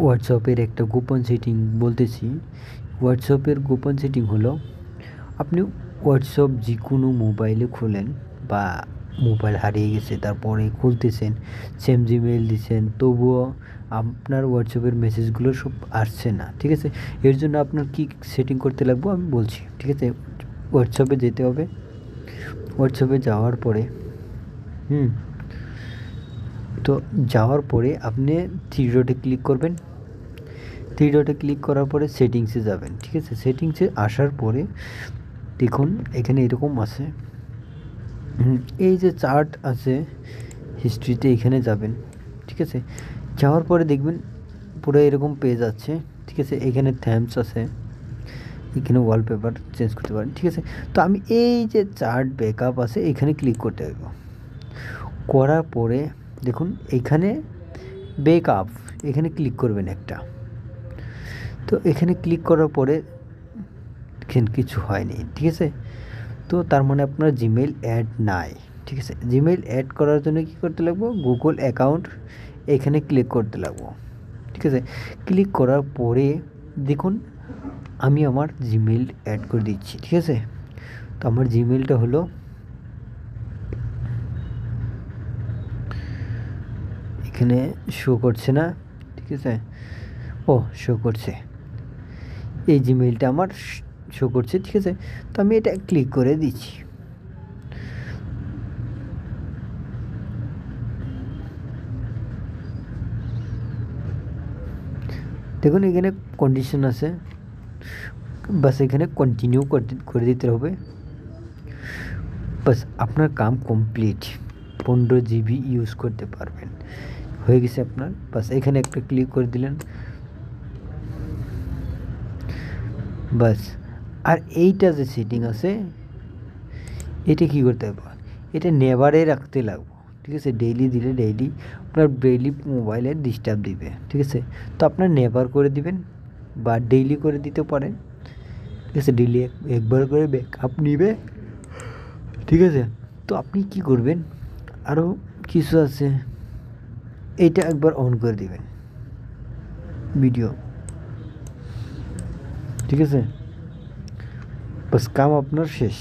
হোয়াটসঅ্যাপের একটা গোপন সেটিং বলতেছি। হোয়াটসঅ্যাপের গোপন সেটিং হলো, আপনি হোয়াটসঅ্যাপ যে কোনো মোবাইলে খোলেন বা মোবাইল হারিয়ে গেছে তারপরে খুলতেছেন, সেম জিমেইল দিচ্ছেন, তবুও আপনার হোয়াটসঅ্যাপের মেসেজগুলো সব আসছে না, ঠিক আছে? এর জন্য আপনার কি সেটিং করতে লাগবে আমি বলছি, ঠিক আছে? হোয়াটসঅ্যাপে যেতে হবে। হোয়াটসঅ্যাপে যাওয়ার পরে হুম তো যাওয়ার পরে আপনি থ্রি ডটে ক্লিক করবেন। থ্রি ডটে ক্লিক করার পরে সেটিংসে যাবেন, ঠিক আছে? সেটিংসে আসার পরে দেখুন এখানে এরকম আছে, এই যে চার্ট আছে হিস্ট্রিতে, এখানে যাবেন, ঠিক আছে? যাওয়ার পরে দেখবেন পুরো এরকম পেজ আছে, ঠিক আছে? এখানে থ্যাম্পস আছে, এখানে ওয়ালপেপার চেঞ্জ করতে পারেন, ঠিক আছে? তো আমি এই যে চার্ট ব্যাকআপ আছে এখানে ক্লিক করতে হবে। করার পরে দেখুন এখানে ব্যাকআপ, এখানে ক্লিক করবেন একটা। তো এখানে ক্লিক করার পরে দেখেন কিছু হয়নি, ঠিক আছে? তো তার মানে আপনার জিমেইল অ্যাড নাই, ঠিক আছে? জিমেইল অ্যাড করার জন্য কী করতে লাগবো, গুগল অ্যাকাউন্ট এখানে ক্লিক করতে লাগবো, ঠিক আছে? ক্লিক করার পরে দেখুন আমি আমার জিমেইল অ্যাড করে দিচ্ছি, ঠিক আছে? তো আমার জিমেইলটা হলো, এখানে শো করছে না, ঠিক আছে? ও শো করছে, এই জিমেইলটা আমার শো করছে, ঠিক আছে? তো আমি এটা ক্লিক করে দিচ্ছি। দেখুন এখানে কন্ডিশন আছে, বাস এখানে কন্টিনিউ করে দিতে হবে। বাস আপনার কাম কমপ্লিট, 15 GB ইউজ করতে পারবেন, হয়ে গেছে আপনার। বাস এখানে একটা ক্লিক করে দিলেন, বাস। আর এইটা যে সেটিং আছে এটা কী করতে হবে, এটা নেভারে রাখতে লাগবে, ঠিক আছে? ডেইলি দিলে ডেইলি আপনার ডেইলি মোবাইলে ডিস্টার্ব দিবে, ঠিক আছে? তো আপনার নেভার করে দিবেন বা ডেইলি করে দিতে পারেন, ঠিক আছে? ডেইলি একবার করে ব্যাকআপ নিবে, ঠিক আছে? তো আপনি কি করবেন, আরও কিছু আছে, এইটা একবার অন করে দিবেন ভিডিও, ঠিক আছে? বাস কাম আপনার শেষ।